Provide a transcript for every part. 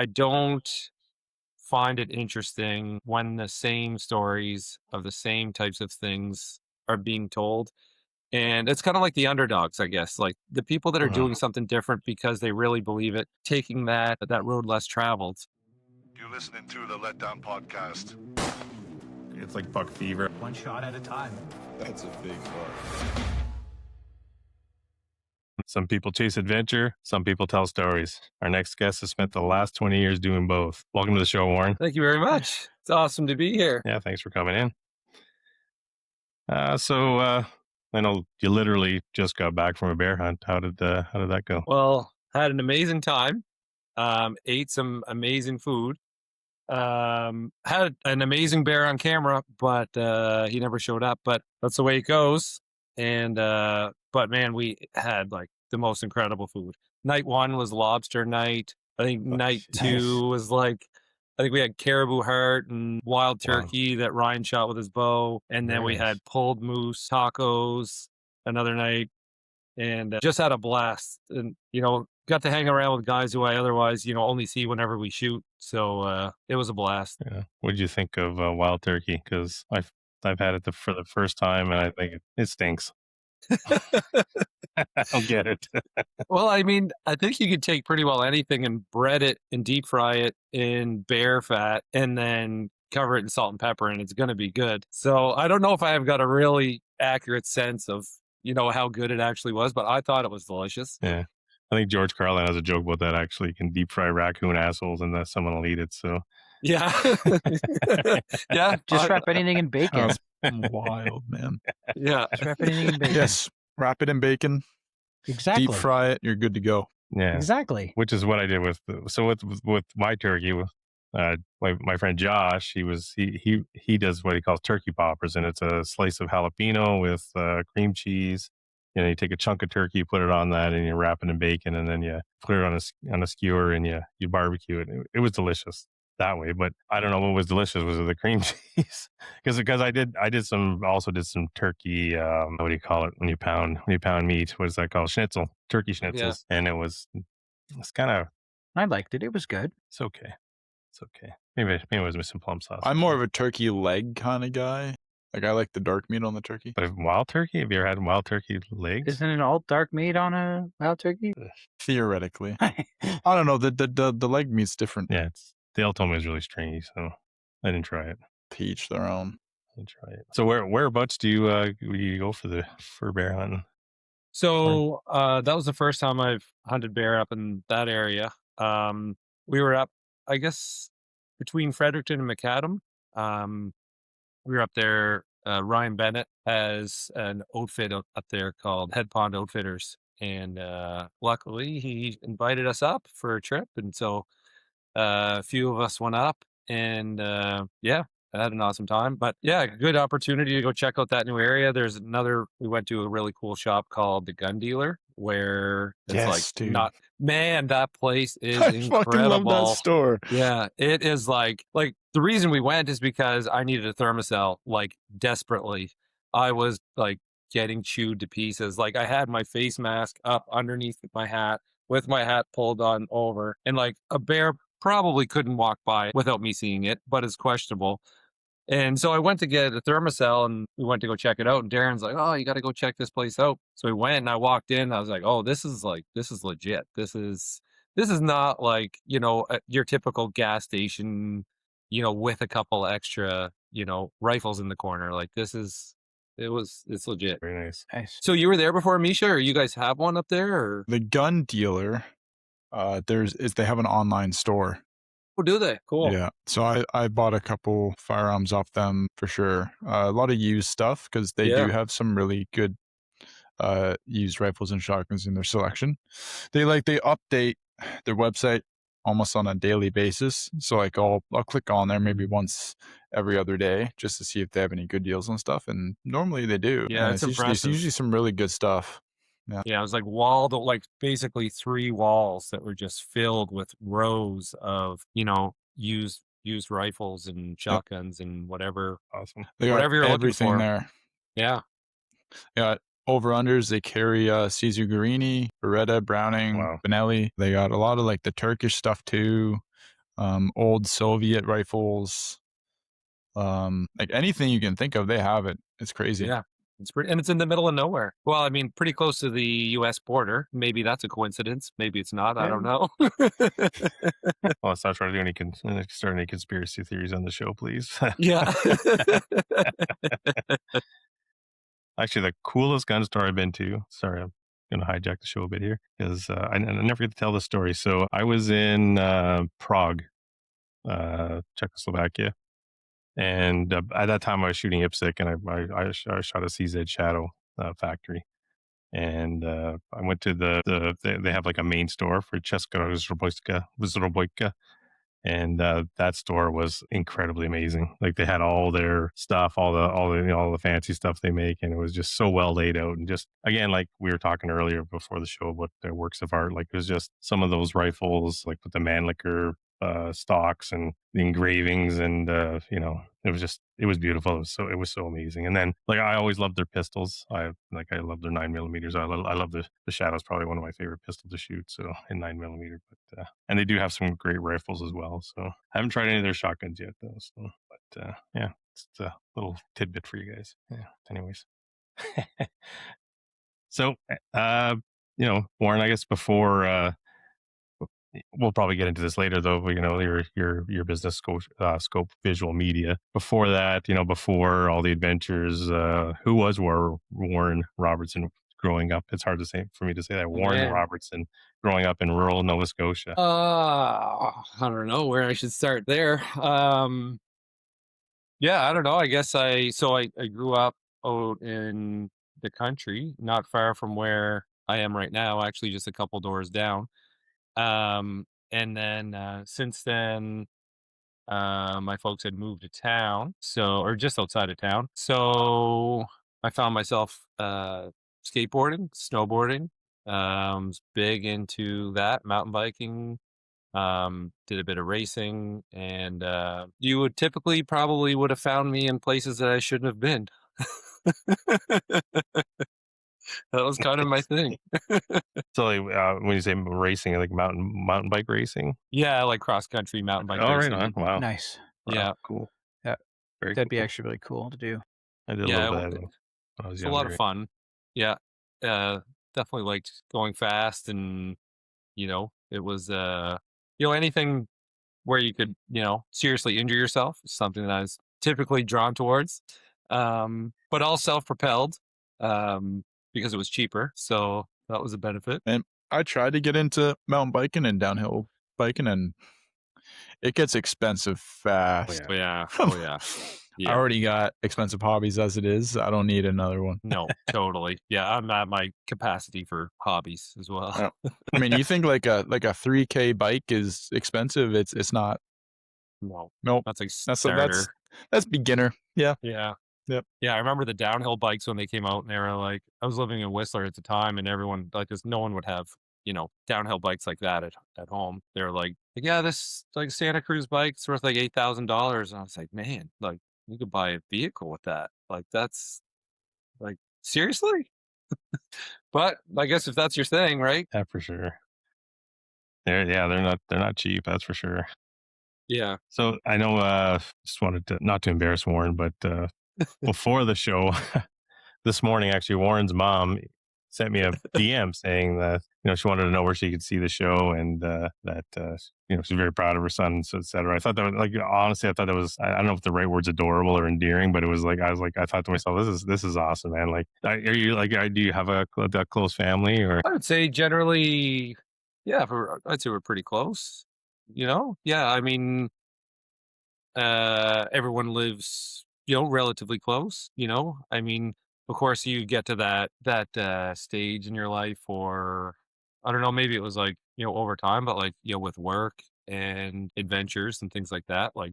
I don't find it interesting when the same stories of the same types of things are being told. And it's kind of like the underdogs, I guess, like the people that are Uh, doing something different because they really believe it, taking that road less traveled. You're listening to the Letdown Podcast. it's like buck fever. One shot at a time. That's a big buck. Some people chase adventure. Some people tell stories. Our next guest has spent the last 20 years doing both. Welcome to the show, Warren. Thank you very much. It's awesome to be here. Yeah, thanks for coming in. So I know you literally just got back from a bear hunt. How did that go? Well, had an amazing time. Ate some amazing food. Had an amazing bear on camera, but he never showed up. But that's the way it goes. And but man, we had like the most incredible food. Night one was lobster night. I think night two was like, I think we had caribou heart and wild turkey that Ryan shot with his bow. And then we had pulled moose tacos another night, and just had a blast. And, got to hang around with guys who I otherwise, only see whenever we shoot. So it was a blast. Yeah. What did you think of wild turkey? Because I've had it for the first time, and I think it stinks. I don't get it. Well, I mean, I think you could take pretty well anything and bread it and deep fry it in bear fat and then cover it in salt and pepper, and it's going to be good. So I don't know if I have got a really accurate sense of, how good it actually was, but I thought it was delicious. Yeah. I think George Carlin has a joke about that, actually. You can deep fry raccoon assholes and then someone will eat it. So yeah. Yeah. Just wrap anything in bacon. That's wild, man. Yeah. Just wrap anything in bacon. Yes, wrap it in bacon, Exactly. deep fry it, you're good to go. yeah. Exactly. Which is what I did with my turkey. My friend Josh, he does what he calls turkey poppers, and it's a slice of jalapeno with cream cheese. You take a chunk of turkey, you put it on that, and you wrap it in bacon, and then you put it on a skewer, and you barbecue it. It was delicious that way. But I don't know what was delicious. Was it the cream cheese? Because I did some turkey. What do you call it when you pound meat? What is that called? Schnitzel, turkey schnitzels, and it's kind of. I liked it. It was good. It's okay. It's okay. Maybe it was missing plum sauce. I'm more of a turkey leg kind of guy. Like, I like the dark meat on the turkey. But wild turkey? Have you ever had wild turkey legs? Isn't it all dark meat on a wild turkey? Theoretically. I don't know. The leg meat's different. Yeah, Dale told me it was really stringy, so I didn't try it. To each their own. I didn't try it. So whereabouts do you go for bear hunting? So that was the first time I've hunted bear up in that area. We were up, I guess, between Fredericton and Macadam. We were up there. Ryan Bennett has an outfit up there called Head Pond Outfitters. And luckily, he invited us up for a trip. And so a few of us went up, and I had an awesome time. But yeah, good opportunity to go check out that new area. We went to a really cool shop called The Gun Dealer, where it's dude. that place is I incredible. fucking love that store. Yeah, it is like the reason we went is because I needed a thermocell like desperately. I was like getting chewed to pieces. Like, I had my face mask up underneath my hat with my hat pulled on over, and like a bear probably couldn't walk by without me seeing it, but it's questionable. And so I went to get a thermocell, and we went to go check it out. And Darren's like, "Oh, you got to go check this place out." So we went, and I walked in. And I was like, "Oh, this is legit. This is not like, your typical gas station, with a couple extra, rifles in the corner. Like, it's legit." Very nice. Nice. So you were there before, Misha, or you guys have one up there? Or? The Gun Dealer, they have an online store. Oh, do they? Cool. Yeah. So I bought a couple firearms off them for sure. A lot of used stuff, because they do have some really good used rifles and shotguns in their selection. They update their website almost on a daily basis. So like I'll click on there maybe once every other day just to see if they have any good deals and stuff. And normally they do. Yeah, and it's it's impressive. usually some really good stuff. Yeah, it was like basically 3 walls that were just filled with rows of, used rifles and shotguns and whatever. Awesome. They got Whatever you're looking everything for. there. Yeah. Yeah. Over-unders, they carry Caesar Guarini, Beretta, Browning, Wow. Benelli. They got a lot of like the Turkish stuff too. old Soviet rifles, like anything you can think of, they have it. It's crazy. Yeah. It's pretty, and it's in the middle of nowhere. Well, I mean, pretty close to the U.S. border. Maybe that's a coincidence. Maybe it's not. I don't know. Well, let's not try to do start any conspiracy theories on the show, please. Yeah. Actually, the coolest gun store I've been to. Sorry, I'm going to hijack the show a bit here because I never get to tell the story. So I was in Prague, Czechoslovakia, and at that time I was shooting IPSC, and I shot a CZ Shadow factory. And I went to they have like a main store for Česká Zbrojovka, and that store was incredibly amazing. Like they had all their stuff, all the fancy stuff they make, and it was just so well laid out. And just again, like we were talking earlier before the show about their works of art, like it was just some of those rifles, like with the Mannlicher stocks and the engravings, and it was beautiful. It was so amazing. And then like I always loved their pistols. I love their 9mm. I love the Shadow's probably one of my favorite pistols to shoot. So in 9mm, but and they do have some great rifles as well. So I haven't tried any of their shotguns yet though. So, but yeah, it's a little tidbit for you guys. Yeah. Anyways, so Warren, I guess before. We'll probably get into this later, though. But, your business scope visual media. Before that, before all the adventures, who was Warren Robertson growing up? It's hard to say for me to say that. Warren Robertson growing up in rural Nova Scotia. I don't know where I should start there. Yeah, I don't know. I guess I grew up out in the country, not far from where I am right now. Actually, just a couple doors down. And then since then, my folks had moved to town, or just outside of town. So I found myself skateboarding, snowboarding. Was big into that, mountain biking. Did a bit of racing, and you would probably would have found me in places that I shouldn't have been. That was kind of my thing. So when you say racing, like mountain bike racing? Yeah, like cross country mountain bike Oh, racing. right on. Wow. Nice. Wow, Yeah. cool. Yeah. Very That'd be cool. actually really cool to do. I did a little bit of that when I was It's younger. a lot of fun. Yeah. Definitely liked going fast, and it was anything where you could, seriously injure yourself is something that I was typically drawn towards. But all self-propelled, because it was cheaper. So that was a benefit. And I tried to get into mountain biking and downhill biking, and it gets expensive fast. Oh, yeah. Oh, yeah. I already got expensive hobbies as it is. I don't need another one. No, totally. Yeah, I'm at my capacity for hobbies as well. I mean, you think like a 3K bike is expensive? It's not. No, Nope. that's like starter. That's beginner. Yeah. Yeah. Yep. Yeah, I remember the downhill bikes when they came out, and they were like, I was living in Whistler at the time, and everyone, like, no one would have, downhill bikes like that at home. They were like, yeah, this like Santa Cruz bike's worth like $8,000. And I was like, man, like you could buy a vehicle with that. Like that's like seriously? But I guess if that's your thing, right? Yeah, for sure. They're not cheap, that's for sure. Yeah. So I know just wanted to not to embarrass Warren, but before the show this morning, actually Warren's mom sent me a DM saying that she wanted to know where she could see the show, and that she's very proud of her son, so et cetera. I thought that was, like, honestly, I thought that was, I don't know if the right word's adorable or endearing, but it was like I thought to myself, this is awesome, man. Like, are you like, do you have a close family? Or I would say generally, yeah, I'd say we're pretty close. Yeah, I mean, everyone lives, relatively close. I mean, of course, you get to that stage in your life, or I don't know, maybe it was like over time, but like with work and adventures and things like that. Like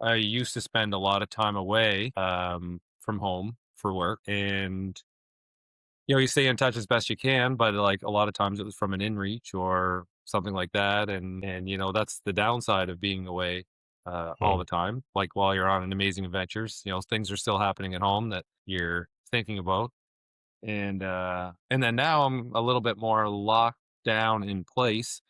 I used to spend a lot of time away from home for work, and you stay in touch as best you can, but like a lot of times it was from an inReach or something like that, and that's the downside of being away all the time. Like while you're on an amazing adventures, things are still happening at home that you're thinking about, and then now I'm a little bit more locked down in place,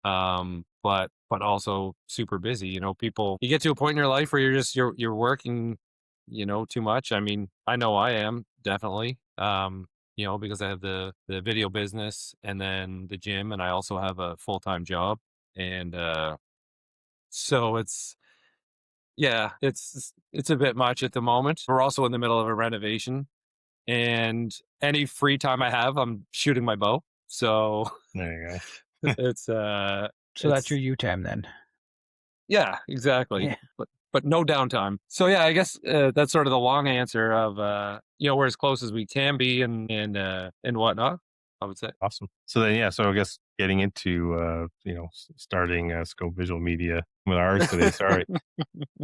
but but also super busy. You get to a point in your life where you're working, too much. I mean, I know I am definitely, because I have the video business and then the gym, and I also have a full-time job. And, so it's a bit much at the moment. We're also in the middle of a renovation, and any free time I have, I'm shooting my bow. So There you go. it's So that's your you time then. yeah, exactly. Yeah. But no downtime. So yeah, I guess that's sort of the long answer of we're as close as we can be and whatnot, I would say. Awesome. So then, yeah. So I guess getting into starting Scope Visual Media with ours today. Sorry,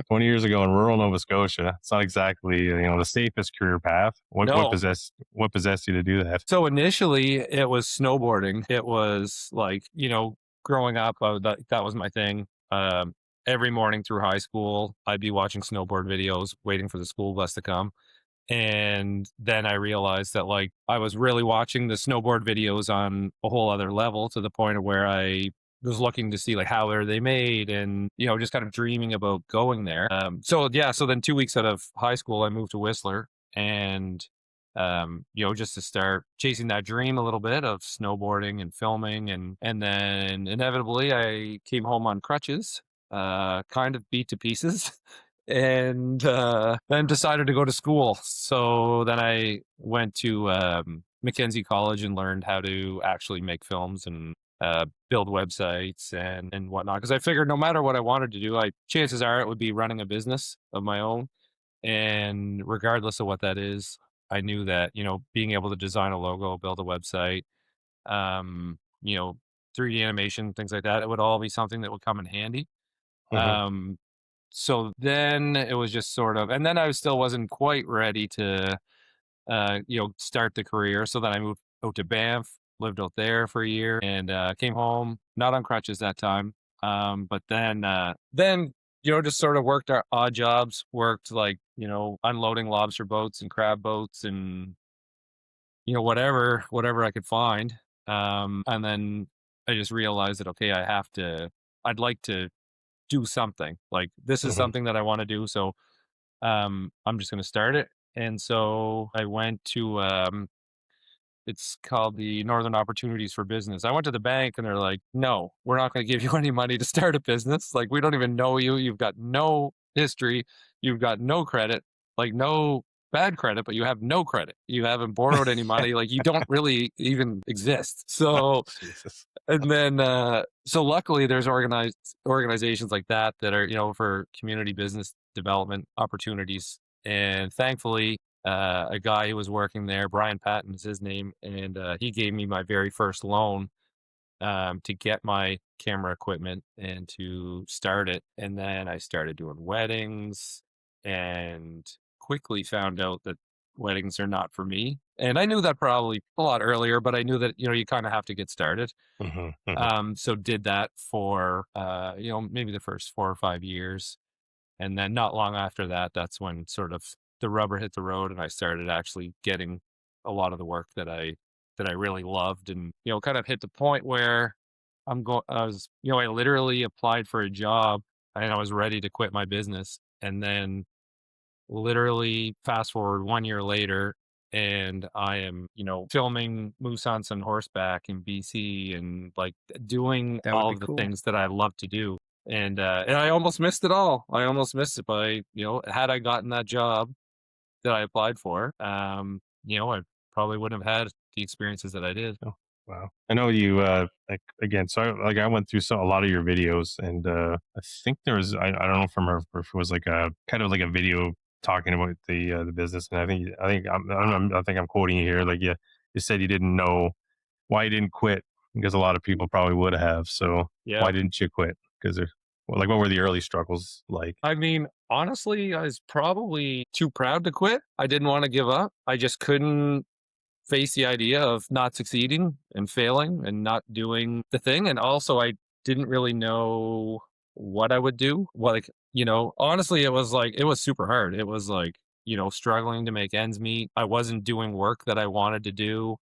20 years ago in rural Nova Scotia. It's not exactly the safest career path. What No. possessed you to do that? So initially, it was snowboarding. It was like, growing up, that was my thing. Every morning through high school, I'd be watching snowboard videos, waiting for the school bus to come. And then I realized that like I was really watching the snowboard videos on a whole other level, to the point of where I was looking to see like how are they made, and just kind of dreaming about going there. So then 2 weeks out of high school, I moved to Whistler, and just to start chasing that dream a little bit of snowboarding and filming, and then inevitably I came home on crutches, kind of beat to pieces. And then decided to go to school. So then I went to Mackenzie College and learned how to actually make films and build websites and whatnot. Because I figured no matter what I wanted to do, chances are it would be running a business of my own. And regardless of what that is, I knew that, being able to design a logo, build a website, um, you know, 3D animation, things like that, it would all be something that would come in handy. Mhm. So then it was just sort of, and then I still wasn't quite ready to, start the career. So then I moved out to Banff, lived out there for a year, and came home, not on crutches that time. But then, just sort of worked our odd jobs, worked like, unloading lobster boats and crab boats and, whatever I could find. And then I just realized that, okay, I'd like to do something. Like, this is Mhm. something that I want to do. So I'm just going to start it. And so I went to it's called the Northern Opportunities for Business. I went to the bank and they're like, no, we're not going to give you any money to start a business. Like, we don't even know you. You've got no history. You've got no credit, like no bad credit, but you have no credit. You haven't borrowed any money. Like, you don't really even exist. So, Jesus. and then, so luckily there's organizations like that are, for community business development opportunities. And thankfully, a guy who was working there, Brian Patton is his name, and he gave me my very first loan to get my camera equipment and to start it. And then I started doing weddings and quickly found out that weddings are not for me. And I knew that probably a lot earlier, but I knew that, you kind of have to get started. Mhm, mhm. So did that for, maybe the first 4 or 5 years. And then not long after that, that's when sort of the rubber hit the road and I started actually getting a lot of the work that I really loved, and, kind of hit the point where I literally applied for a job and I was ready to quit my business. And then literally fast forward 1 year later, and I am, filming moose hunts on horseback in BC and like doing That would all be of the cool. things that I love to do. And I almost missed it all. I almost missed it by, had I gotten that job that I applied for, I probably wouldn't have had the experiences that I did. Oh, wow. I know you, like, again, so I went through a lot of your videos, and I think there was, I don't know if I remember if it was like a kind of like a video talking about the business. And I think I'm quoting you here. Like, you said you didn't know why you didn't quit, because a lot of people probably would have. So Yeah. why didn't you quit? Because like, what were the early struggles like? I mean, honestly, I was probably too proud to quit. I didn't want to give up. I just couldn't face the idea of not succeeding and failing and not doing the thing. And also, I didn't really know what I would do. Well, like, honestly, it was super hard. It was like, struggling to make ends meet. I wasn't doing work that I wanted to do.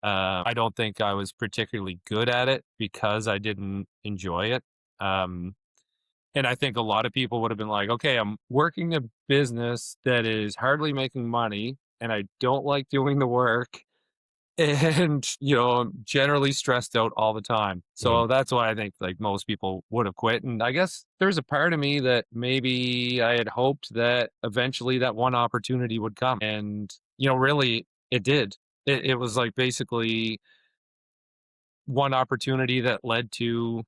I don't think I was particularly good at it because I didn't enjoy it. And I think a lot of people would have been like, okay, I'm working a business that is hardly making money and I don't like doing the work. And, I'm generally stressed out all the time. Mhm. So that's why I think like most people would have quit. And I guess there's a part of me that maybe I had hoped that eventually that one opportunity would come. And, really it did. It was like basically one opportunity that led to,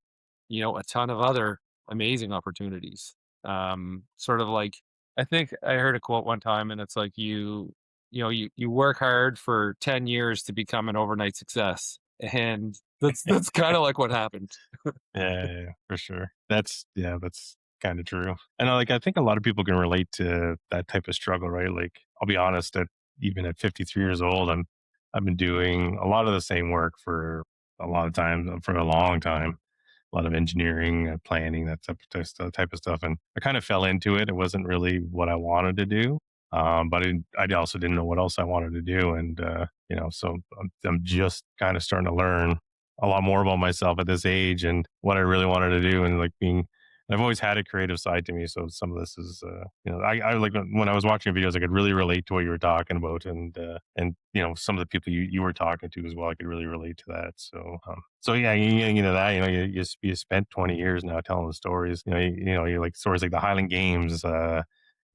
a ton of other amazing opportunities. Sort of like, I think I heard a quote one time and it's like you work hard for 10 years to become an overnight success. And that's kind of like what happened. Yeah, for sure. That's kind of true. And I think a lot of people can relate to that type of struggle, right? Like, I'll be honest, that even at 53 years old, I've been doing a lot of the same work for a lot of time, for a long time. A lot of engineering, planning, that type of stuff. And I kind of fell into it. It wasn't really what I wanted to do. But I also didn't know what else I wanted to do. And, so I'm just kind of starting to learn a lot more about myself at this age and what I really wanted to do. And like I've always had a creative side to me. So some of this is, I like when I was watching videos, I could really relate to what you were talking about. And, some of the people you were talking to as well, I could really relate to that. So yeah, you spent 20 years now telling the stories, you like stories like the Highland Games,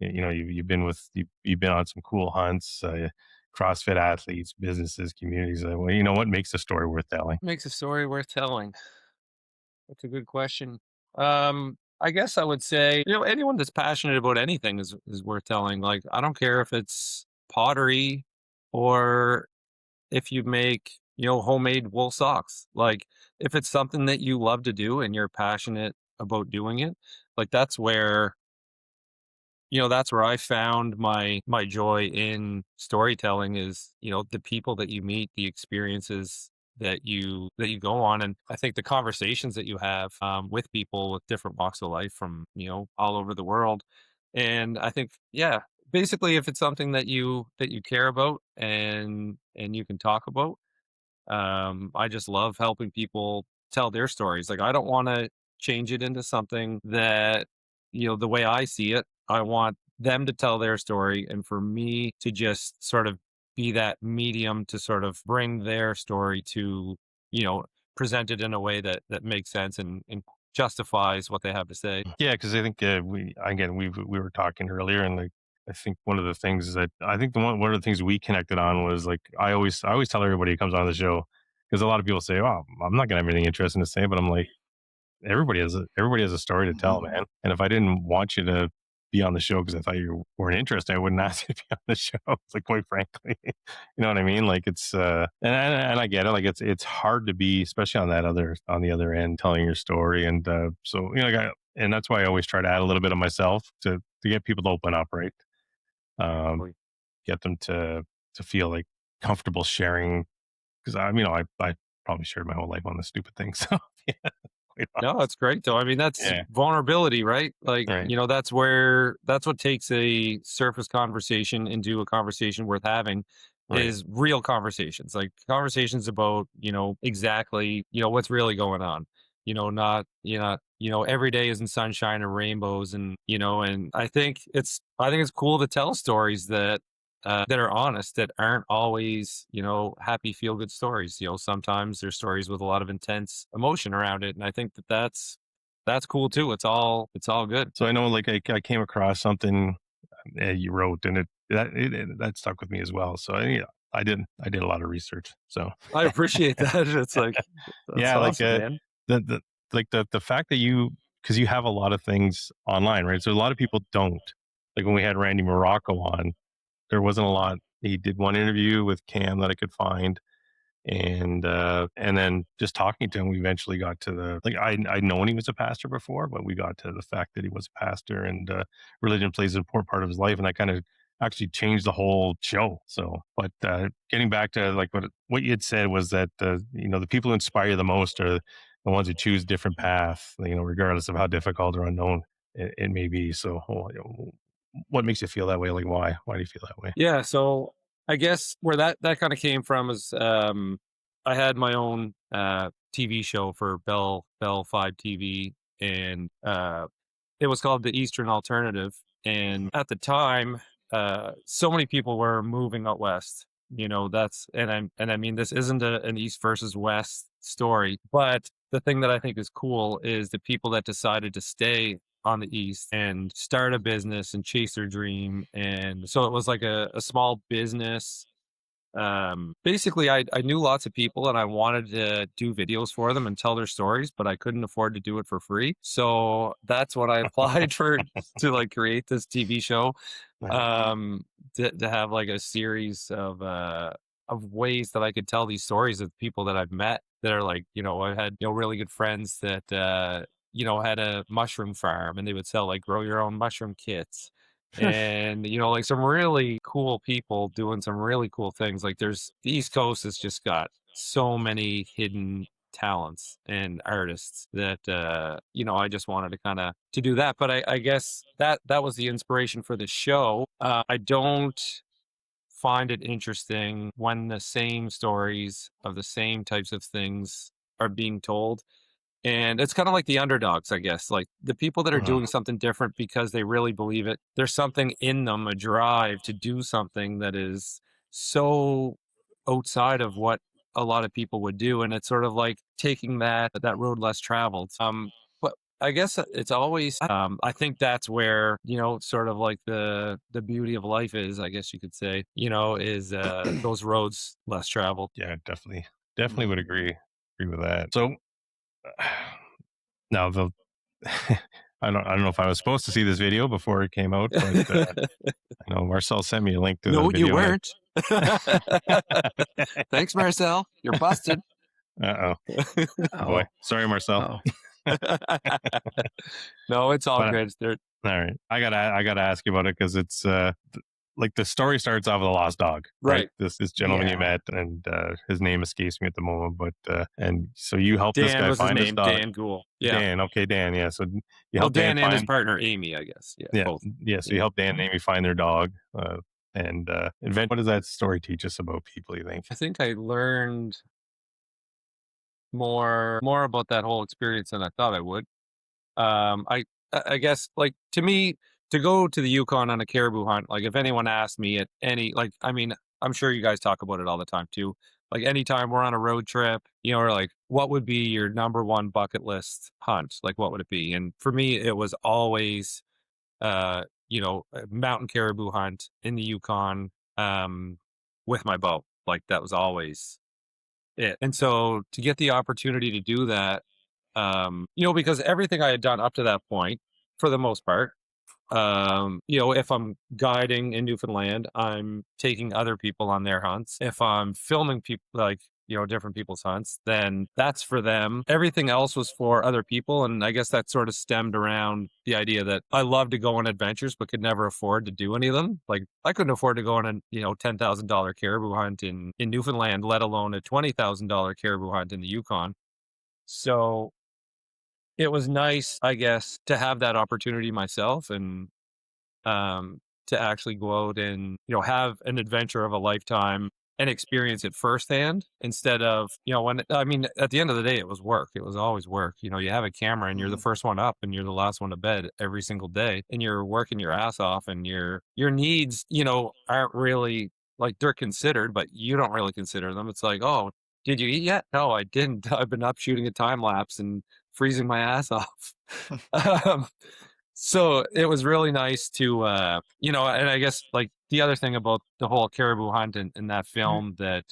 you've been on some cool hunts, CrossFit athletes, businesses, communities. What makes a story worth telling? Makes a story worth telling. That's a good question. I guess I would say, anyone that's passionate about anything is worth telling. Like, I don't care if it's pottery or if you make, homemade wool socks. Like, if it's something that you love to do and you're passionate about doing it, like that's where I found my joy in storytelling is, the people that you meet, the experiences that you go on. And I think the conversations that you have with people with different walks of life from, all over the world. And I think, yeah, basically if it's something that you care about and you can talk about, I just love helping people tell their stories. Like, I don't want to change it into something that, the way I see it, I want them to tell their story and for me to just sort of be that medium to sort of bring their story to, you know, present it in a way that makes sense and justifies what they have to say. Yeah, because I think we were talking earlier, and like I think one of the things that I think one of the things we connected on was like I always tell everybody who comes on the show, because a lot of people say, "Oh, I'm not gonna have anything interesting to say," but I'm like, everybody has a story to tell, man. And if I didn't want you to be on the show because I thought you weren't interested, I wouldn't ask you to be on the show. It's like, quite frankly, you know what I mean? Like, it's and I get it. Like, it's hard to be, especially on the other end, telling your story. And so and that's why I always try to add a little bit of myself to get people to open up, right? Um, Totally. get them to feel like comfortable sharing, because I probably shared my whole life on this stupid thing. So yeah, quite No, honest. that's great though. I mean, that's Yeah, vulnerability, right? Like, right. that's what takes a surface conversation into a conversation worth having Right. is real conversations. Like conversations about, exactly, what's really going on. Not, every day isn't sunshine and rainbows and I think it's cool to tell stories that are honest, that aren't always, happy feel good stories. Sometimes there's stories with a lot of intense emotion around it. And I think that's cool too. It's all good. So I know, like, I came across something you wrote, and that stuck with me as well. So I did a lot of research. So I appreciate that. It's like, that's yeah, like awesome, man. the the fact that because you have a lot of things online, right? So a lot of people don't. Like when we had Randy Morocco on, there wasn't a lot. He did one interview with Cam that I could find, and then just talking to him, we eventually got to the, like, I'd known he was a pastor before, but we got to the fact that he was a pastor, and religion plays an important part of his life, and that kind of actually changed the whole show. So, but getting back to like what you had said was that the people who inspire you the most are the ones who choose a different path, regardless of how difficult or unknown it may be. So, what makes you feel that way? Like, why do you feel that way? Yeah. So I guess where that kind of came from is, I had my own TV show for Bell 5 TV. and it was called the Eastern Alternative. And at the time, so many people were moving out west. I mean, this isn't an East versus West story, but the thing that I think is cool is the people that decided to stay on the East and start a business and chase their dream. And so it was like a small business. Basically, I knew lots of people and I wanted to do videos for them and tell their stories, but I couldn't afford to do it for free. So that's what I applied for to like create this TV show, to have like a series of ways that I could tell these stories of people that I've met that are like, I had, really good friends that, had a mushroom farm and they would sell like grow your own mushroom kits. And like some really cool people doing some really cool things. Like the East Coast has just got so many hidden talents and artists that I just wanted to kind of to do that. But I guess that was the inspiration for the show. I don't find it interesting when the same stories of the same types of things are being told. And it's kind of like the underdogs, I guess, like the people that are doing something different because they really believe it. There's something in them, a drive to do something that is so outside of what a lot of people would do. And it's sort of like taking that road less traveled. But I guess it's always, I think that's where, sort of like the beauty of life is, I guess you could say, is those roads less traveled. Yeah, definitely would agree with that. So, now I don't know if I was supposed to see this video before it came out, but I know Marcel sent me a link to the video. No, you weren't. Thanks, Marcel. You're busted. Oh boy, sorry, Marcel. No, it's all good. All right, I gotta ask you about it because it's like the story starts off with a lost dog, right? This gentleman you met, and his name escapes me at the moment, but and so you helped this guy find his dog. Dan Gould. Yeah. Dan. Okay, Dan. Yeah. So you helped Dan and his partner Amy, I guess. Yeah. Both. Yeah. So you helped Dan and Amy find their dog, and what does that story teach us about people? You think? I think I learned more about that whole experience than I thought I would. I guess, like, to me, to go to the Yukon on a caribou hunt, like if anyone asked me at any, like, I mean, I'm sure you guys talk about it all the time too. Like anytime we're on a road trip, or like, what would be your number one bucket list hunt? Like, what would it be? And for me, it was always, a mountain caribou hunt in the Yukon, with my bow. Like that was always it. And so to get the opportunity to do that, because everything I had done up to that point, for the most part, if I'm guiding in Newfoundland, I'm taking other people on their hunts. If I'm filming people, like, different people's hunts, then that's for them. Everything else was for other people. And I guess that sort of stemmed around the idea that I love to go on adventures, but could never afford to do any of them. Like I couldn't afford to go on a, $10,000 caribou hunt in Newfoundland, let alone a $20,000 caribou hunt in the Yukon. So it was nice, I guess, to have that opportunity myself and to actually go out and, have an adventure of a lifetime and experience it firsthand instead of, at the end of the day, it was work. It was always work. You have a camera and you're the first one up and you're the last one to bed every single day and you're working your ass off and your needs, aren't really like they're considered, but you don't really consider them. It's like, oh, did you eat yet? No, I didn't. I've been up shooting a time lapse and freezing my ass off. So it was really nice to, and I guess like the other thing about the whole caribou hunt in that film that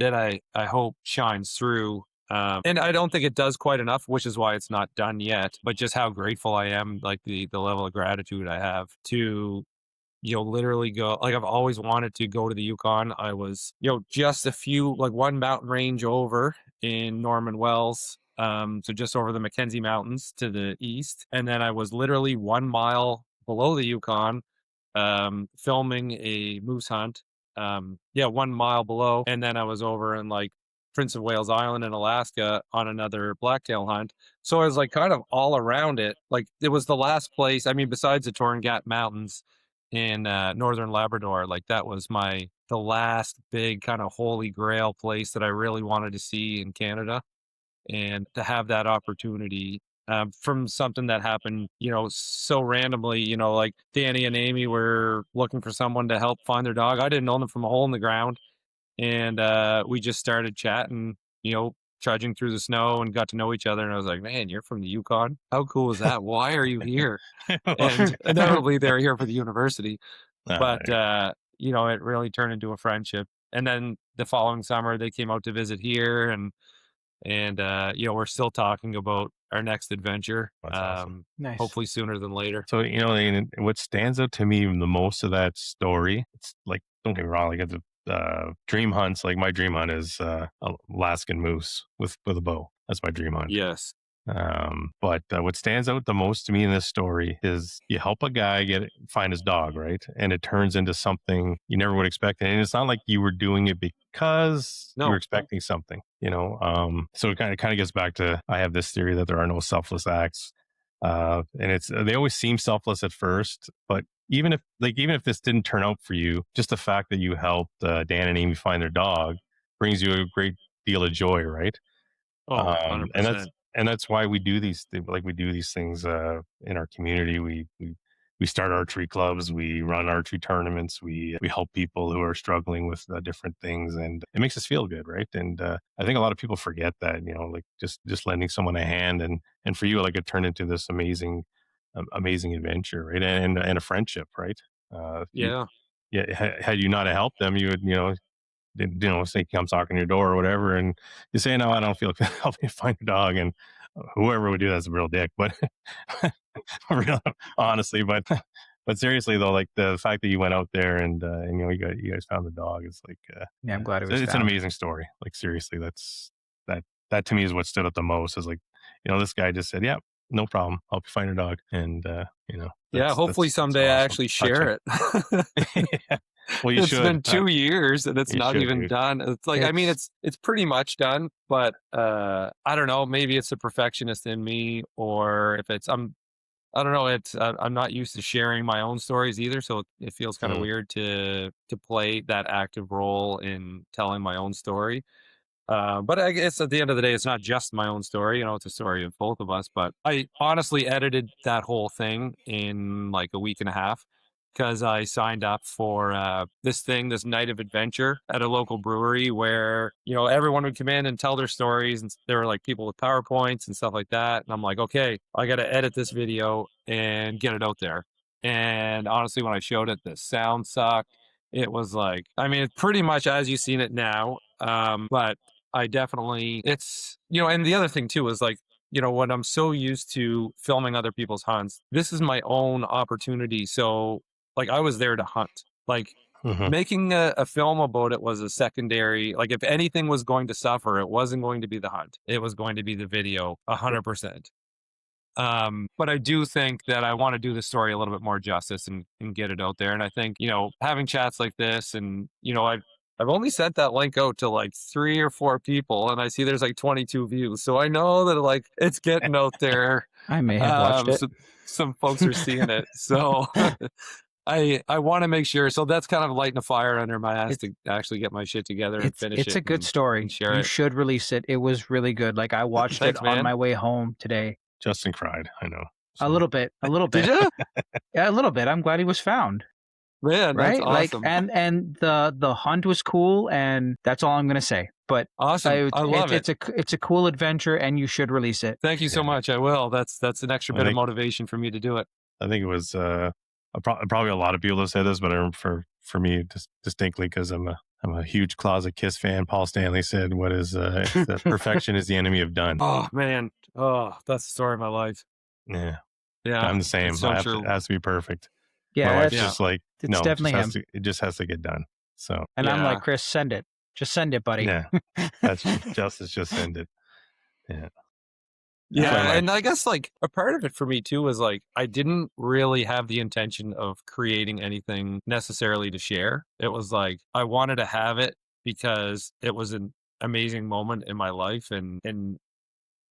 I hope shines through. And I don't think it does quite enough, which is why it's not done yet, but just how grateful I am, like the level of gratitude I have to, literally go, like I've always wanted to go to the Yukon. I was, just one mountain range over in Norman Wells. So just over the Mackenzie Mountains to the east. And then I was literally 1 mile below the Yukon, filming a moose hunt. 1 mile below. And then I was over in like Prince of Wales Island in Alaska on another blacktail hunt. So I was like kind of all around it. Like it was the last place, besides the Torngat Mountains in northern Labrador, like that was the last big kind of holy grail place that I really wanted to see in Canada. and to have that opportunity from something that happened, so randomly, like Danny and Amy were looking for someone to help find their dog. I didn't know them from a hole in the ground. And we just started chatting, trudging through the snow and got to know each other. And I was like, man, you're from the Yukon? How cool is that? Why are you here? And inevitably they were here for the university. But, it really turned into a friendship. And then the following summer they came out to visit here and we're still talking about our next adventure. That's awesome. Nice. Hopefully sooner than later. So, and what stands out to me the most of that story, it's like, don't get me wrong, like dream hunts, like my dream hunt is Alaskan moose with a bow. That's my dream hunt. Yes. But what stands out the most to me in this story is you help a guy find his dog, right? And it turns into something you never would expect. And it's not like you were doing it because you were expecting something, so it kind of gets back to, I have this theory that there are no selfless acts. And they always seem selfless at first, but even if this didn't turn out for you, just the fact that you helped Dan and Amy find their dog brings you a great deal of joy, right? Oh, 100%. And that's why we do these things in our community. We start archery clubs, we run archery tournaments, we help people who are struggling with different things, and it makes us feel good, right? And I think a lot of people forget that, like just lending someone a hand, and for you, like, it turned into this amazing adventure, right? And a friendship, right? Had you not helped them, you would, say he comes knocking on your door or whatever, and you say, no, I don't feel good, help me find a dog, and whoever would do that's a real dick. But honestly, but seriously though, like the fact that you went out there and you guys found the dog is like, yeah, I'm glad it's an amazing story. Like, seriously, that to me is what stood out the most, is like, this guy just said, yeah, no problem, I'll help you find your dog. And hopefully someday I actually share it. Yeah. Well, it's been 2 years and it's not even done. It's like, it's pretty much done, but I don't know, maybe it's the perfectionist in me, or if it's, I don't know. I'm not used to sharing my own stories either. So it feels kind of weird to play that active role in telling my own story. But I guess at the end of the day, it's not just my own story. It's a story of both of us. But I honestly edited that whole thing in like a week and a half, because I signed up for this night of adventure at a local brewery where, everyone would come in and tell their stories. And there were like people with PowerPoints and stuff like that. And I'm like, okay, I got to edit this video and get it out there. And honestly, when I showed it, the sound sucked. It was like, it's pretty much as you've seen it now. But I definitely, and the other thing too is like, when I'm so used to filming other people's hunts, this is my own opportunity. So like, I was there to hunt. Like, making a film about it was a secondary. Like, if anything was going to suffer, it wasn't going to be the hunt. It was going to be the video, 100%. But I do think that I want to do the story a little bit more justice and get it out there. And I think, having chats like this, and, I've only sent that link out to like 3 or 4 people, and I see there's like 22 views. So I know that like it's getting out there. I may have watched it. Some folks are seeing it. So I want to make sure. So that's kind of lighting a fire under my ass to actually get my shit together and finish it. It's a good story. You should release it. It was really good. Like, I watched it on my way home today. Justin cried. I know. A little bit. Did you? Yeah, a little bit. I'm glad he was found. Man, that's awesome. Like, and the hunt was cool, and that's all I'm gonna say. But awesome, I love it. It's a cool adventure, and you should release it. Thank you so much. I will. That's an extra bit of motivation for me to do it. I think it was probably a lot of people have said this, but for me distinctly, because I'm a huge Closet Kiss fan. Paul Stanley said, "What is perfection is the enemy of done." Oh man, that's the story of my life. Yeah, I'm the same. So it has to be perfect. Yeah, my wife's just like, it's no, definitely him. It just has to get done. So, and I'm like, Chris, send it. Just send it, buddy. Yeah, that's Justice. Just send it. Yeah. Yeah, and I guess like a part of it for me too was like, I didn't really have the intention of creating anything necessarily to share. It was like, I wanted to have it because it was an amazing moment in my life, and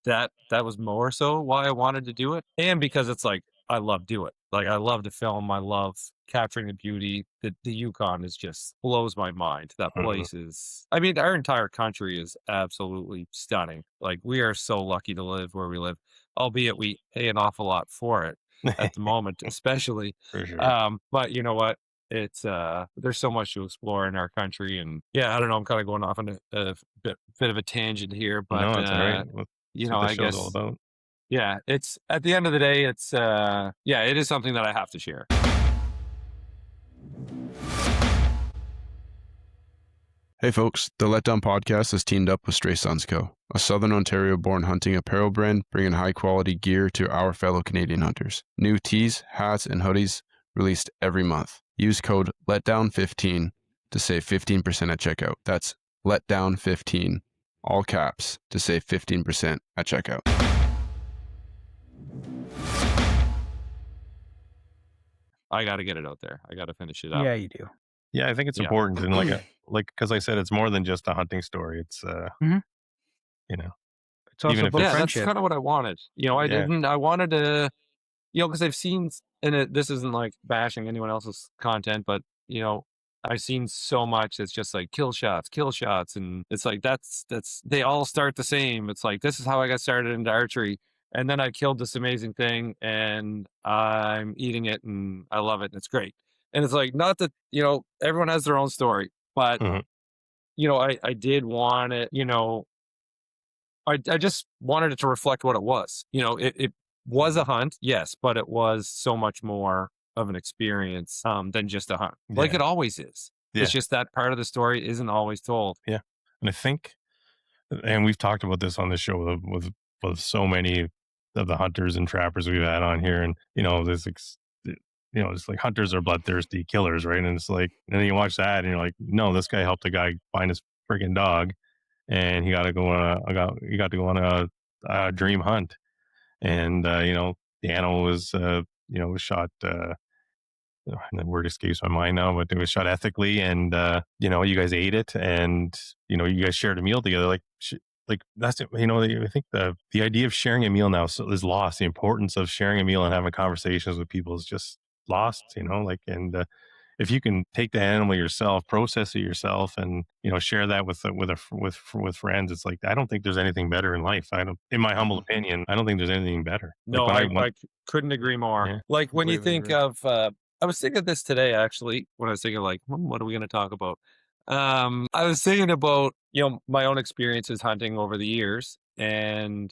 that was more so why I wanted to do it, and because it's like, I love doing it. Like, I love to film. I love, capturing the beauty. The Yukon is just blows my mind. That place is, I mean, our entire country is absolutely stunning. Like, we are so lucky to live where we live, albeit we pay an awful lot for it at the moment, especially. For sure. But you know what? It's there's so much to explore in our country, and yeah, I don't know. I'm kind of going off on a bit of a tangent here, but No, it's all right. you That's know, what the I show's guess all about. yeah, it's at the end of the day, it's yeah, it is something that I have to share. Hey folks, the Letdown Podcast has teamed up with Stray Sons Co., a Southern Ontario-born hunting apparel brand bringing high-quality gear to our fellow Canadian hunters. New tees, hats, and hoodies released every month. Use code LETDOWN15 to save 15% at checkout. That's LETDOWN15, all caps, to save 15% at checkout. I got to get it out there. I got to finish it up. Yeah, you do. Yeah, I think it's important, and because I said, it's more than just a hunting story. It's you know, it's also about friendship. That's kind of what I wanted. You know, I wanted to, you know, because I've seen, and this isn't like bashing anyone else's content, but you know, I've seen so much. It's just like kill shots, and it's like that's they all start the same. It's like, this is how I got started into archery. And then I killed this amazing thing and I'm eating it and I love it and it's great. And it's like, not that, you know, everyone has their own story, but, you know, I did want it, you know, I just wanted it to reflect what it was. You know, it was a hunt, yes, but it was so much more of an experience than just a hunt. Like it always is. Yeah. It's just that part of the story isn't always told. Yeah. And I think, and we've talked about this on the show with so many of the hunters and trappers we've had on here, and you know, it's like hunters are bloodthirsty killers, right? And it's like, and then you watch that and you're like, no, this guy helped a guy find his freaking dog, and he got to go on a dream hunt, and you know, the animal was was shot. The word escapes my mind now, but it was shot ethically, and you know, you guys ate it, and you know, you guys shared a meal together. Like that's it. You know, I think the idea of sharing a meal now is lost. The importance of sharing a meal and having conversations with people is just lost. You know, like, and if you can take the animal yourself, process it yourself, and you know, share that with friends, it's like, I don't think there's anything better in life. In my humble opinion, I don't think there's anything better. No, like I couldn't agree more. Yeah, like when you think of, I was thinking of this today actually when I was thinking like, what are we going to talk about? I was thinking about, you know, my own experiences hunting over the years and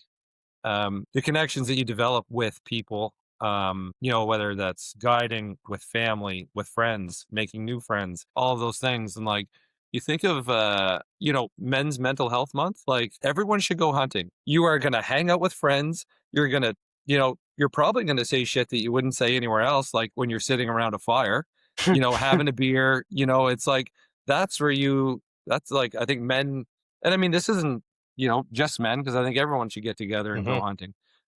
the connections that you develop with people, you know, whether that's guiding with family, with friends, making new friends, all of those things. And like, you think of, you know, Men's Mental Health Month, like everyone should go hunting. You are going to hang out with friends. You're going to, you know, you're probably going to say shit that you wouldn't say anywhere else. Like when you're sitting around a fire, you know, having a beer, you know, it's like, that's like, I think men, and I mean, this isn't, you know, just men, because I think everyone should get together and go hunting.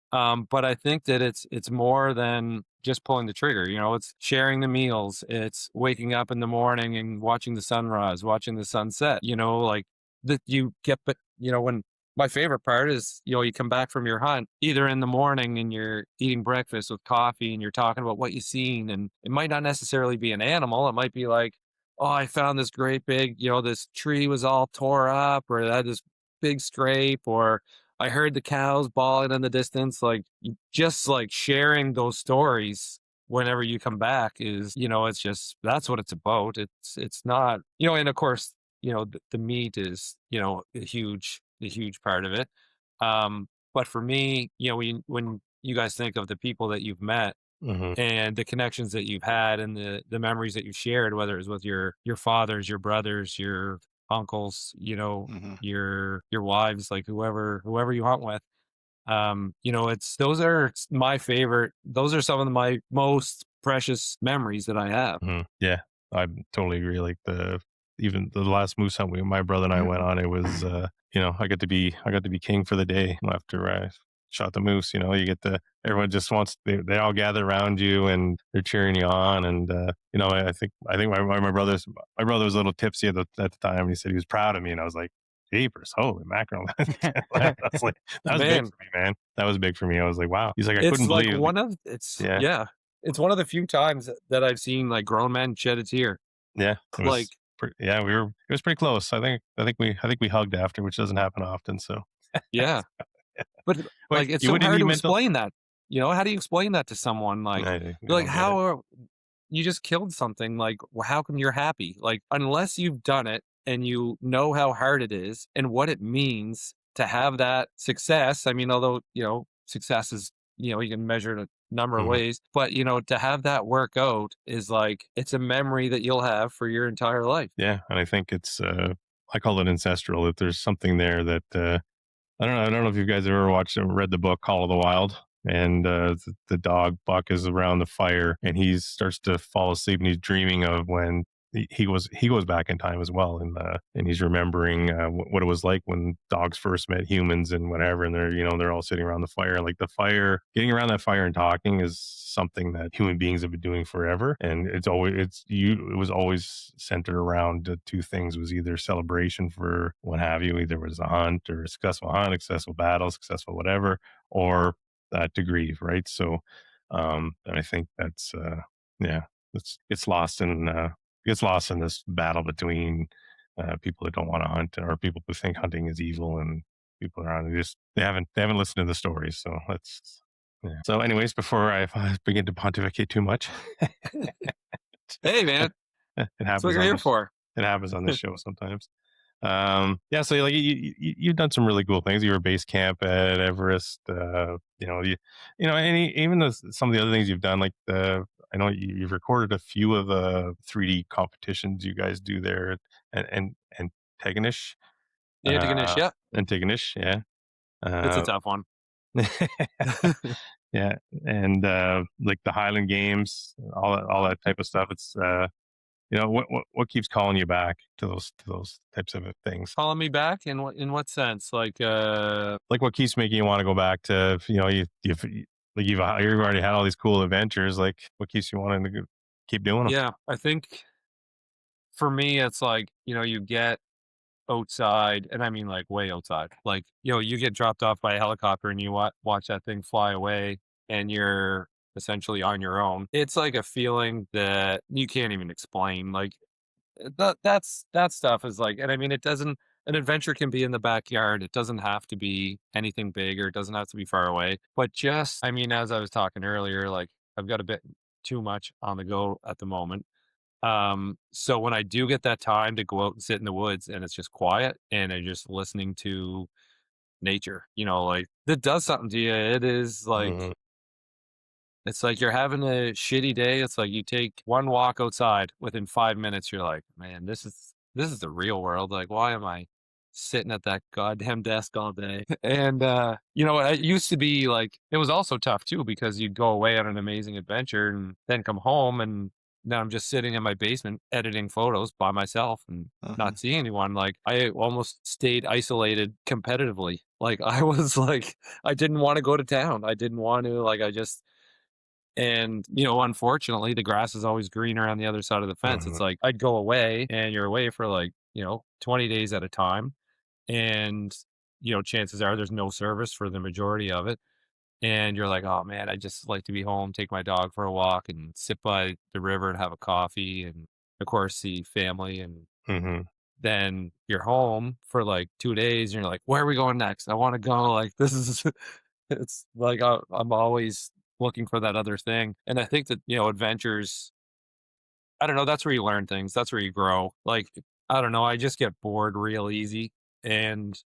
But I think that it's more than just pulling the trigger. You know, it's sharing the meals. It's waking up in the morning and watching the sunrise, watching the sunset, you know, like that you get, but you know, when my favorite part is, you know, you come back from your hunt either in the morning and you're eating breakfast with coffee and you're talking about what you've seen. And it might not necessarily be an animal. It might be like, oh, I found this great big, you know, this tree was all tore up, or it had this big scrape, or I heard the cows bawling in the distance. Like, just like sharing those stories whenever you come back is, you know, it's just, that's what it's about. It's not, you know, and of course, you know, the meat is, you know, a huge part of it. But for me, you know, when you guys think of the people that you've met, and the connections that you've had and the memories that you've shared, whether it's with your fathers, your brothers, your uncles, you know, your wives, like whoever you hunt with, you know, those are my favorite. Those are some of my most precious memories that I have. Yeah, I totally agree. Like even the last moose hunt my brother and I went on, it was, you know, I got to be king for the day after I shot the moose. You know, everyone just wants, they all gather around you and they're cheering you on. And, you know, I think my brother was a little tipsy at the time, and he said he was proud of me. And I was like, jeepers, holy mackerel. That's like, that was big for me, man. That was big for me. I was like, wow. He's like, I couldn't believe it. Yeah. it's one of the few times that I've seen like grown men shed a tear. Yeah, it Like, was. Yeah, it was pretty close. I think we hugged after, which doesn't happen often. So yeah, but wait, like it's you so wouldn't hard need to mental. explain that. You know, how do you explain that to someone? Like, No, they're you like, don't get it. you just killed something? Like, how come you're happy? Like, unless you've done it and you know how hard it is and what it means to have that success. I mean, although, success is, you can measure it a number of Mhm. ways, but, to have that work out is like, it's a memory that you'll have for your entire life. Yeah, and I think it's I call it ancestral. That there's something there that I don't know if you guys ever watched or read the book Call of the Wild. And the dog Buck is around the fire, and he starts to fall asleep, and he's dreaming of when he goes back in time as well, and he's remembering what it was like when dogs first met humans and whatever, and they're all sitting around the fire, like the fire, getting around that fire and talking is something that human beings have been doing forever, and it was always centered around two things: it was either celebration for what have you, either it was a hunt or a successful hunt, successful battle, successful whatever, or to grieve, right? So, and I think that's yeah, it's lost in this battle between people that don't want to hunt or people who think hunting is evil, and people around they haven't listened to the stories. So let's yeah. So, anyways, before I begin to pontificate too much, Hey, man, it that's what happens you're on here this. for. It happens on this show sometimes. Yeah, so like you've done some really cool things. You were base camp at Everest. Some of the other things you've done, like I know you've recorded a few of the 3D competitions you guys do there, and Tegenish, Antigonish, yeah, Antigonish, yeah, it's a uh, tough one. yeah, and like the Highland Games, all that type of stuff. It's what keeps calling you back to those types of things? Calling me back in what sense? Like, Like what keeps making you want to go back to you've already had all these cool adventures. Like what keeps you wanting to keep doing them? yeah, I think for me, it's like, you get outside, and I mean like way outside. Like, you get dropped off by a helicopter and you watch that thing fly away and you're essentially on your own. It's like a feeling that you can't even explain. Like, that stuff is like, and I mean, an adventure can be in the backyard. It doesn't have to be anything big, or it doesn't have to be far away. But just, I mean, as I was talking earlier, like I've got a bit too much on the go at the moment. So when I do get that time to go out and sit in the woods and it's just quiet and I'm just listening to nature, like that does something to you. It is like, Mhm. it's like you're having a shitty day. It's like you take one walk outside, within 5 minutes, you're like, man, this is the real world. Like, why am I sitting at that goddamn desk all day? And it used to be like, it was also tough too, because you'd go away on an amazing adventure and then come home, and now I'm just sitting in my basement editing photos by myself and not seeing anyone. Like, I almost stayed isolated competitively. Like, I was like, I didn't want to go to town. I didn't want to, like, and, unfortunately, the grass is always greener on the other side of the fence. Mhm. It's like I'd go away and you're away for like, 20 days at a time. And, chances are there's no service for the majority of it. And you're like, oh man, I just like to be home, take my dog for a walk and sit by the river and have a coffee and, of course, see family. And Mhm. then you're home for like 2 days and you're like, where are we going next? I want to go. Like, this is, it's like I'm always looking for that other thing. And I think that, adventures, I don't know, that's where you learn things. That's where you grow. Like, I don't know, I just get bored real easy. And,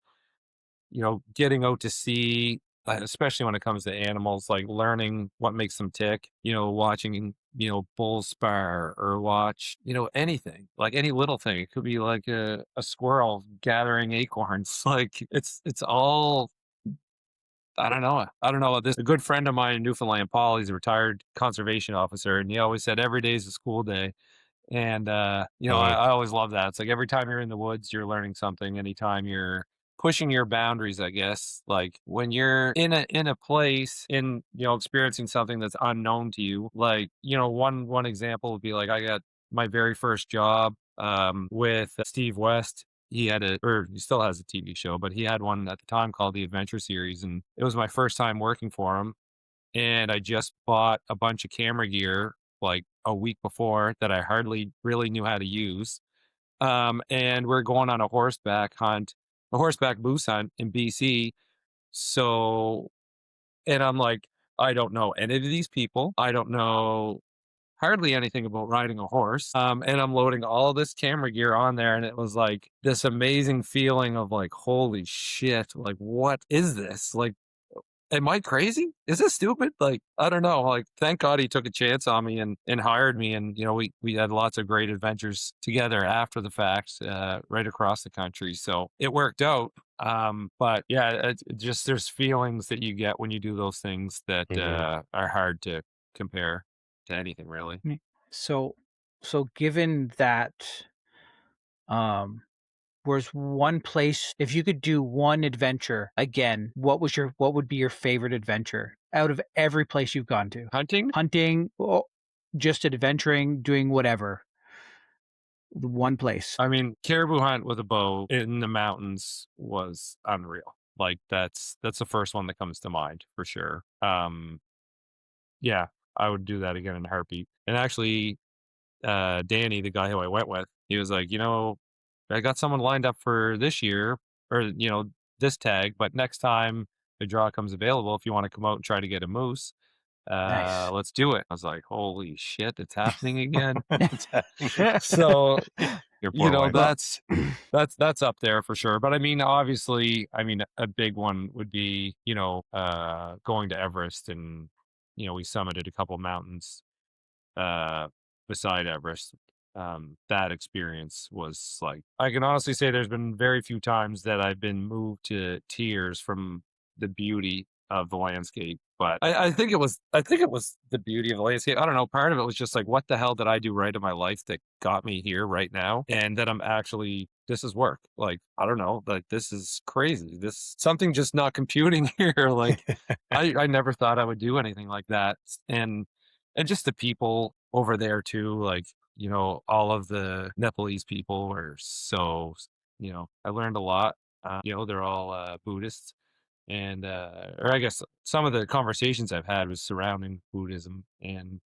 getting out to see, especially when it comes to animals, like learning what makes them tick, watching, bulls spar, or watch, anything, like any little thing. It could be like a squirrel gathering acorns. Like it's all, I don't know. I don't know. A good friend of mine in Newfoundland, Paul, he's a retired conservation officer, and he always said every day is a school day. And Mhm. I always love that. It's like every time you're in the woods, you're learning something. Anytime you're pushing your boundaries, I guess. Like when you're in a place, in experiencing something that's unknown to you. Like, one example would be like, I got my very first job with Steve West. He still has a TV show, but he had one at the time called the Adventure Series, and it was my first time working for him. and I just bought a bunch of camera gear like a week before that I hardly really knew how to use. And we're going on a horseback moose hunt in BC. So, and I'm like, I don't know any of these people. I don't know hardly anything about riding a horse. And I'm loading all this camera gear on there, and it was like this amazing feeling of like, holy shit, like, what is this? Like, am I crazy? Is this stupid? Like, I don't know. Like, thank God he took a chance on me and hired me. And, we had lots of great adventures together after the fact, right across the country. So it worked out. But yeah, just there's feelings that you get when you do those things that are hard to compare to anything really. So given that, where's one place, if you could do one adventure again, what would be your favorite adventure out of every place you've gone to? Hunting, just adventuring, doing whatever. One place. I mean, caribou hunt with a bow in the mountains was unreal. Like that's the first one that comes to mind for sure. Yeah, I would do that again in a heartbeat. And actually, Danny, the guy who I went with, he was like, I got someone lined up for this year or, this tag, but next time the draw comes available, if you want to come out and try to get a moose, Nice. let's do it. I was like, holy shit, it's happening again. So, that's up there for sure. But I mean, obviously, a big one would be, going to Everest, and, we summited a couple mountains beside Everest. That experience was like, I can honestly say there's been very few times that I've been moved to tears from the beauty of the landscape. But I think it was the beauty of the landscape. I don't know. Part of it was just like, what the hell did I do right in my life that got me here right now? And that this is work. Like, I don't know, like this is crazy. This something just not computing here. Like I never thought I would do anything like that. And just the people over there too, like, all of the Nepalese people were so, I learned a lot. They're all Buddhists. And, or I guess some of the conversations I've had was surrounding Buddhism and,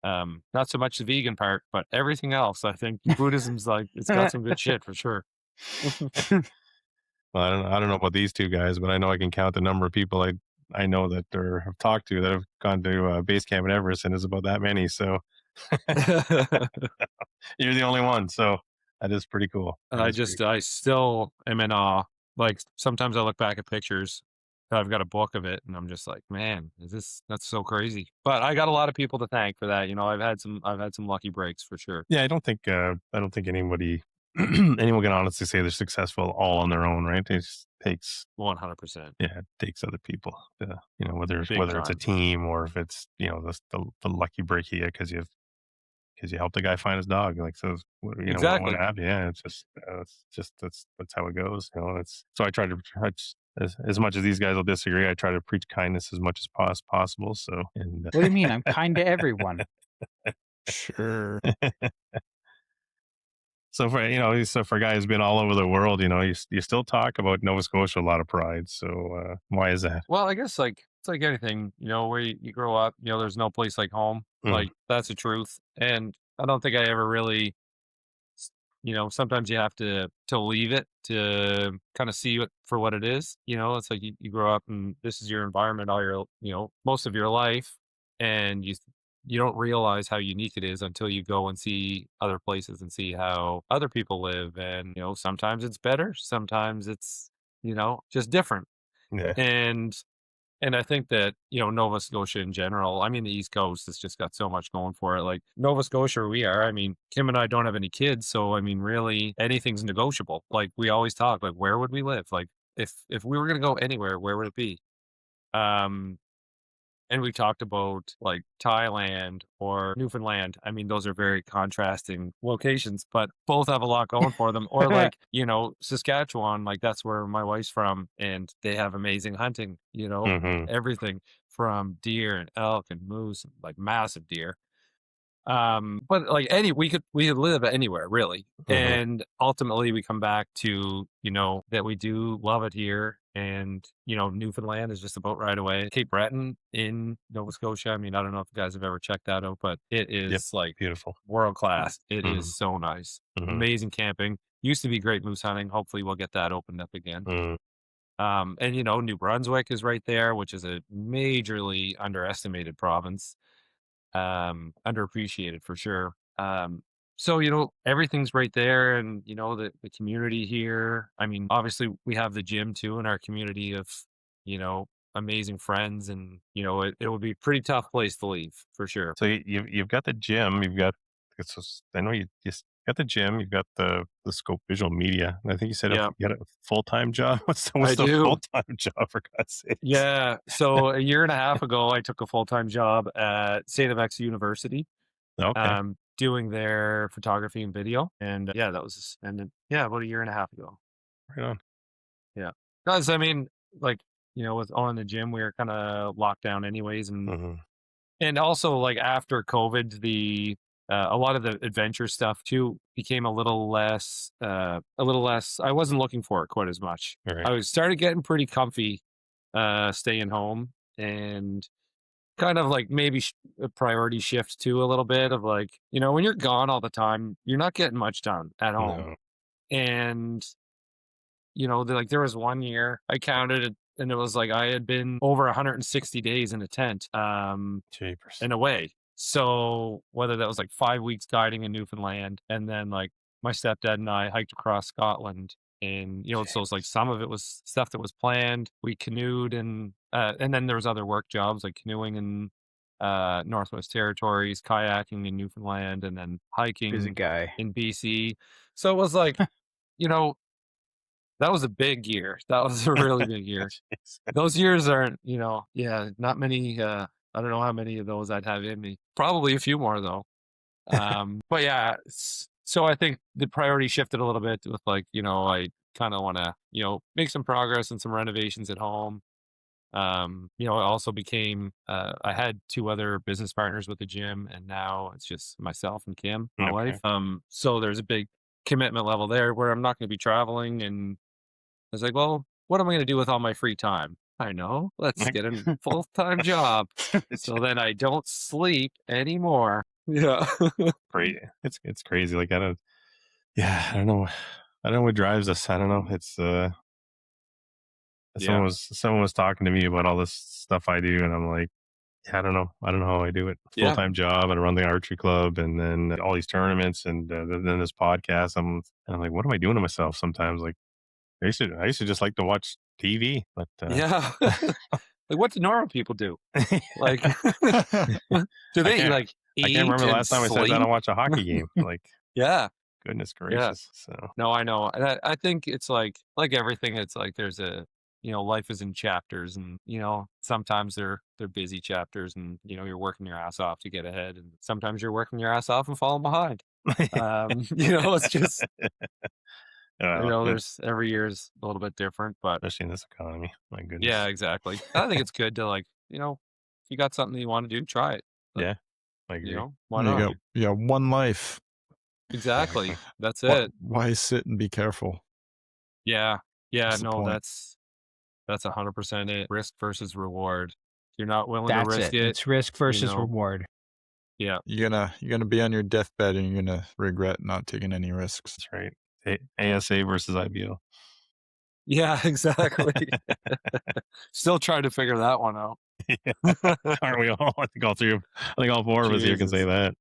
not so much the vegan part, but everything else. I think Buddhism's like, it's got some good shit for sure. Well, I don't know about these two guys, but I know I can count the number of people I know that have talked to that have gone to base camp in Everest, and it's about that many. So you're the only one. So that is pretty cool. I still am in awe. Like sometimes I look back at pictures. I've got a book of it, and I'm just like, man, that's so crazy. But I got a lot of people to thank for that. I've had some lucky breaks for sure. Yeah, I don't think anybody anyone can honestly say they're successful all on their own, right? It just takes 100%. Yeah, it takes other people. Whether it's a team or if it's the lucky break you get because you helped the guy find his dog. Like, so exactly. What happened? Yeah, it's just that's how it goes. So I try to as much as these guys will disagree, I try to preach kindness as much as possible. So, what do you mean? I'm kind to everyone. Sure. So for a guy who's been all over the world, you still talk about Nova Scotia a lot of pride. So why is that? Well, I guess like it's like anything, where you grow up, there's no place like home. Like that's the truth. And I don't think I ever really, sometimes you have to leave it to kind of see it for what it is. It's like you grow up and this is your environment all your, most of your life, and you don't realize how unique it is until you go and see other places and see how other people live. And, sometimes it's better. Sometimes it's, just different. Yeah. And I think that, Nova Scotia in general, the East Coast has just got so much going for it. Like Nova Scotia, we are, Kim and I don't have any kids. So, really anything's negotiable. Like we always talk, like, where would we live? Like if we were going to go anywhere, where would it be? And we talked about like Thailand or Newfoundland. Those are very contrasting locations, but both have a lot going for them. Or like, Saskatchewan, like that's where my wife's from, and they have amazing hunting, everything from deer and elk and moose, like massive deer. But like we could live anywhere really. And ultimately we come back to, that we do love it here. And, Newfoundland is just about right away. Cape Breton in Nova Scotia. I mean, I don't know if you guys have ever checked that out, but it Yep. is like Beautiful. world class. It Mhm. is so nice. Mhm. Amazing camping. Used to be great moose hunting. Hopefully we'll get that opened up again. Mm. And New Brunswick is right there, which is a majorly underestimated province. Underappreciated for sure. So, everything's right there, and the community here. I mean, obviously we have the gym too in our community of, you know, amazing friends, and it would be a pretty tough place to leave for sure. So you've got the gym, I know you just got the gym, you've got the Scope Visual Media. And I think you said Yeah, you had a full-time job. What's I the do. full-time job, for God's sakes? Yeah. So a year and a half ago, I took a full-time job at St. FX University, Okay. doing their photography and video. And yeah, that was, and then, yeah, about a year and a half ago. Right on. Yeah. Because I mean, like, with owning the gym, we were kind of locked down anyways. Mhm. And also like after COVID, a lot of the adventure stuff too became a little less, I wasn't looking for it quite as much. All right. I was started getting pretty comfy, staying home, and kind of like maybe a priority shift too a little bit of like, when you're gone all the time, you're not getting much done at home. No. And, there was one year I counted it, and it was like I had been over 160 days in a tent, Jeepers. in a way. So whether that was like 5 weeks guiding in Newfoundland, and then like my stepdad and I hiked across Scotland, and so it's like some of it was stuff that was planned. We canoed, and then there was other work jobs like canoeing in Northwest Territories, kayaking in Newfoundland, and then Busy hiking guy. in BC. So it was like, you know, that was a big year. That was a really big year. Jeez. Those years aren't, not many. I don't know how many of those I'd have in me. Probably a few more though. But yeah, so I think the priority shifted a little bit with like, I kind of want to, make some progress and some renovations at home. It also became, I had two other business partners with the gym, and now it's just myself and Kim, my Okay. wife. So there's a big commitment level there where I'm not going to be traveling, and I was like, well, what am I going to do with all my free time? I know. Let's get a full-time job. So then I don't sleep anymore. Yeah. Crazy. It's crazy. Like I don't know. I don't know what drives us. I don't know. It's Yeah. someone was talking to me about all this stuff I do, and I'm like, yeah, I don't know. I don't know how I do it. Yeah. Full-time job, and I run the archery club, and then all these tournaments, and then this podcast. I'm like, what am I doing to myself? Sometimes, like, I used to just like to watch TV, but Yeah. Like, what do normal people do? Like, do they can't- like eat I can't remember the and last time I sat sleep? down and watched a hockey game. Like, Yeah. goodness gracious. So No, I know. And I think it's like everything, it's like there's a, life is in chapters, and, sometimes they're busy chapters, and, you're working your ass off to get ahead, and sometimes you're working your ass off and falling behind. It's just, there's every year is a little bit different, but especially in this economy. My goodness. yeah, exactly. I think it's good to like, if you got something you want to do, try it. Like, Yeah, I agree. Why You not? got one life. Exactly. That's Why, it. why sit and be careful? Yeah. Yeah. That's the No, point. that's 100% it. Risk versus reward. You're not willing to That's risk it. it. It's risk versus know. reward. Yeah. You're gonna be on your deathbed and you're gonna regret not taking any risks. That's right. ASA versus IBO. Yeah, exactly. Still trying to figure that one out. Aren't we all? I think all four of us here can say Jesus. that.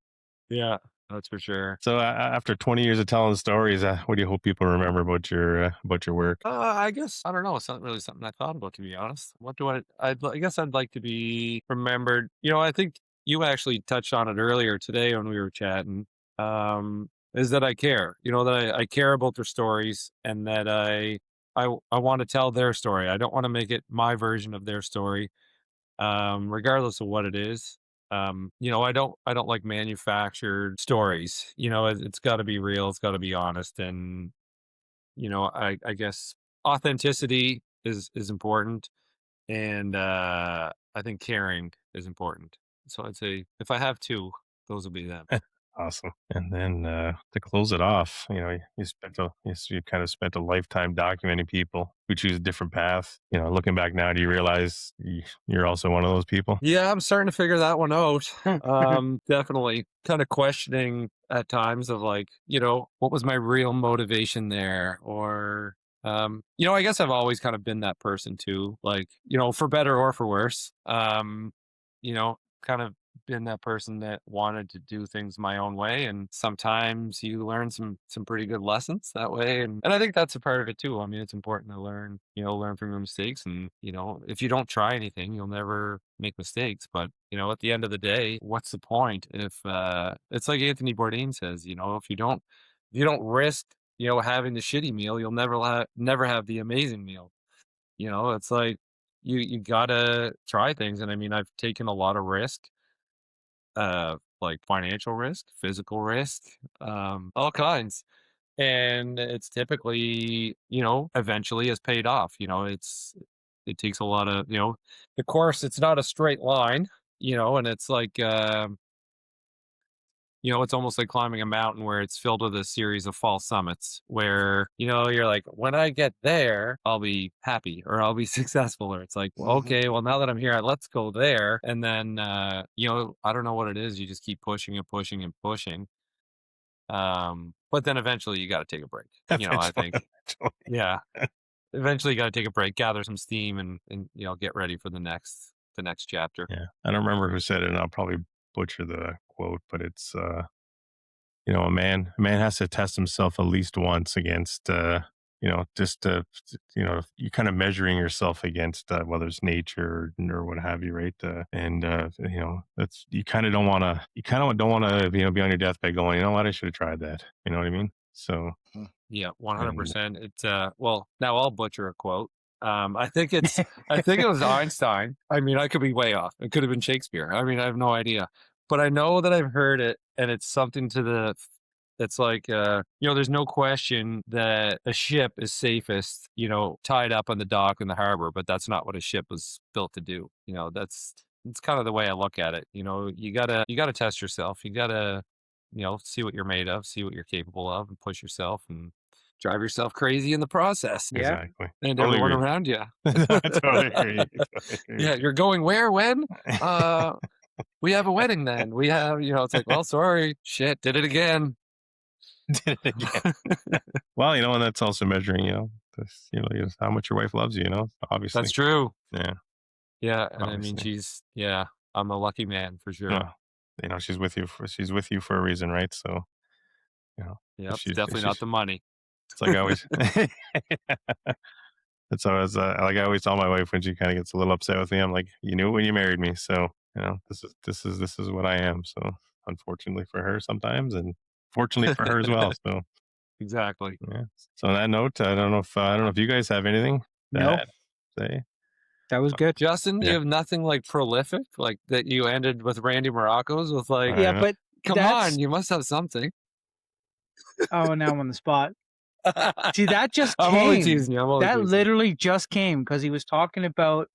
Yeah, that's for sure. So after 20 years of telling stories, what do you hope people remember about your work? I guess, I don't know. It's not really something I thought about, to be honest. What do I guess I'd like to be remembered. I think you actually touched on it earlier today when we were chatting. Is that I care, that I care about their stories, and that I want to tell their story. I don't want to make it my version of their story, regardless of what it is. I don't like manufactured stories. It's got to be real. It's got to be honest, and I guess authenticity is important, and I think caring is important. So I'd say if I have two, those will be them. Awesome. And then to close it off, you kind of spent a lifetime documenting people who choose a different path. Looking back now, do you realize you're also one of those people? Yeah, I'm starting to figure that one out. Definitely kind of questioning at times of like, what was my real motivation there? Or, I guess I've always kind of been that person too, like, for better or for worse. Kind of been that person that wanted to do things my own way, and sometimes you learn some pretty good lessons that way, and I think that's a part of it too. I mean, it's important to learn from your mistakes, and if you don't try anything, you'll never make mistakes. But at the end of the day, what's the point if it's like Anthony Bourdain says, if you don't risk having the shitty meal, you'll never have the amazing meal. It's like you gotta try things. And I mean, I've taken a lot of risk, like financial risk, physical risk, all kinds. And it's typically, eventually has paid off. It takes a lot of, the course, it's not a straight line, and it's like, it's almost like climbing a mountain where it's filled with a series of false summits where, you're like, when I get there, I'll be happy or I'll be successful. Or it's like, well, okay, well, now that I'm here, let's go there. And then, I don't know what it is. You just keep pushing and pushing and pushing. But then eventually you got to take a break. I think, yeah, eventually you got to take a break, gather some steam and get ready for the next chapter. Yeah. I don't remember who said it, and I'll probably butcher the quote, but it's a man has to test himself at least once against just you're kind of measuring yourself against whether it's nature or what have you, right? That's you kind of don't want to be on your deathbed going, you know what, I should have tried that. You know what I mean? So yeah, 100%. It's well, now I'll butcher a quote. I think it was Einstein. I mean, I could be way off. It could have been Shakespeare. I mean, I have no idea, but I know that I've heard it, and it's something it's like, there's no question that a ship is safest, tied up on the dock in the harbor, but that's not what a ship was built to do. It's kind of the way I look at it. You gotta test yourself. You gotta, see what you're made of, see what you're capable of, and push yourself and drive yourself crazy in the process. Yeah. Exactly. And Totally everyone agree. around you. Totally agree. Yeah, you're going where, when? We have a wedding then. We have, it's like, well, sorry, shit, did it again. Did it again. Well, and that's also measuring, how much your wife loves you, obviously. That's true. Yeah. Yeah, and Obviously. I mean, I'm a lucky man for sure. Yeah. She's with you for a reason, right? So, Yeah, it's she's definitely not the money. It's like I always. That's always like I always tell my wife when she kind of gets a little upset with me. I'm like, you knew it when you married me, so this is what I am. So unfortunately for her sometimes, and fortunately for her as well. So Exactly. yeah. So on that note, I don't know if you guys have anything to say. That was good. Justin, Yeah. you have nothing like prolific, like that you ended with Randy Morocco's with like, Yeah, but come on, you must have something. Oh, now I'm on the spot. See, that just I'm only came. teasing you. That literally just came because he was talking about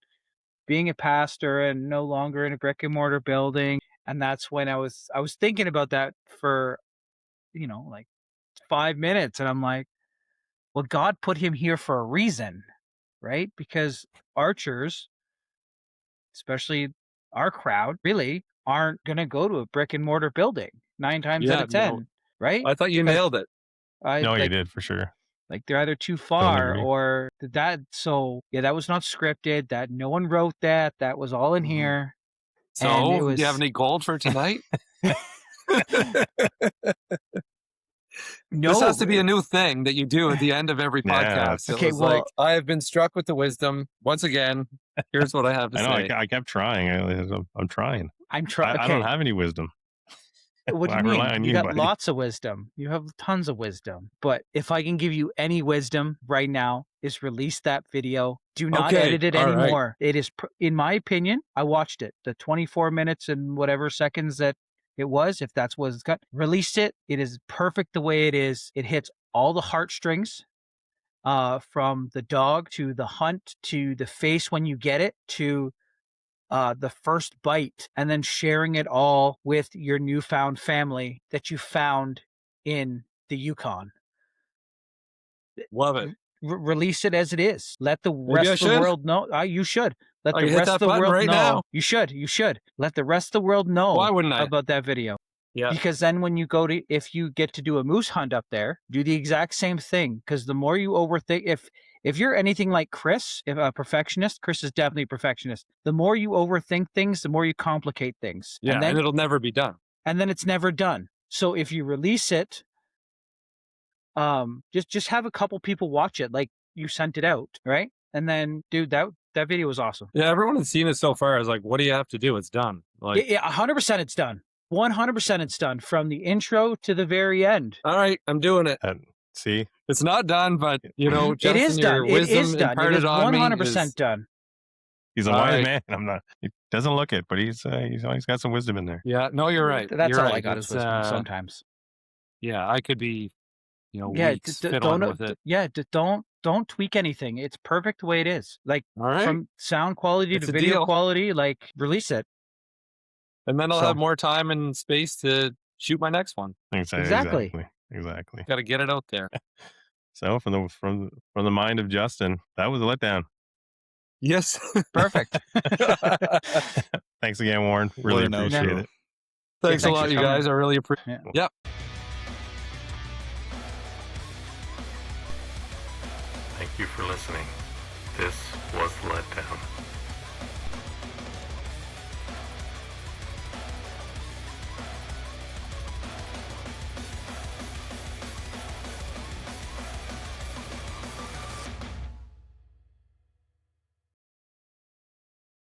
being a pastor and no longer in a brick and mortar building, and that's when I was thinking about that for, like 5 minutes, and I'm like, well, God put him here for a reason, right? Because archers, especially our crowd, really aren't gonna go to a brick and mortar building 9 times out of 10, right? I thought you nailed it. You did for sure. Like they're either too Totally far agree. or that. So yeah, that was not scripted. That no one wrote that. That was all in here. So, And it do was you have any gold for tonight? no. This has to be a new thing that you do at the end of every Yeah. podcast. Okay, It was well- like, I have been struck with the wisdom. Once again, here's what I have to I know. say. I kept trying. I'm trying. I'm trying. I don't have any wisdom. What do I you rely mean? on You you, got buddy. lots of wisdom. You have tons of wisdom. But if I can give you any wisdom right now, is release that video. Do not Okay, edit it all right. anymore. It is, in my opinion, I watched it. The 24 minutes and whatever seconds that it was, if that's what it's got, released it. It is perfect the way it is. It hits all the heartstrings, from the dog to the hunt to the face when you get it to the first bite, and then sharing it all with your newfound family that you found in the Yukon. Love it. Release it as it is. Let the Maybe rest I of the should. world know. You should. Let I the can hit rest that of the button world right know. now. You should. You should. Let the rest of the world know Why wouldn't I? about that video. Yeah. Because then when you go to, if you get to do a moose hunt up there, do the exact same thing. Because the more you overthink, if you're anything like Chris, if a perfectionist, Chris is definitely a perfectionist. The more you overthink things, the more you complicate things. Yeah, and then it'll never be done. And then it's never done. So if you release it, just have a couple people watch it, like you sent it out, right? And then, dude, that video was awesome. Yeah, everyone that's seen it so far is like, what do you have to do? It's done. Like, Yeah, 100% it's done. 100% it's done from the intro to the very end. all right, I'm doing it. See, it's not done, but Justin, it is your done. wisdom It is done. It is 100% done. He's a wise man. I'm not. He doesn't look it, but he's always got some wisdom in there. Yeah, no, you're right. That's you're all right. I got is wisdom sometimes. Yeah, I could be, weeks fiddling with it. Yeah, don't tweak anything. It's perfect the way it is. Like from sound quality to video quality, like release it. And then I'll have more time and space to shoot my next one. Exactly. Got to get it out there. So from the mind of Justin, that was a letdown. Yes. Perfect. Thanks again, Warren. Really appreciate it. Thanks a lot, you guys. I really appreciate it. Yep. Thank you for listening. This was The Letdown.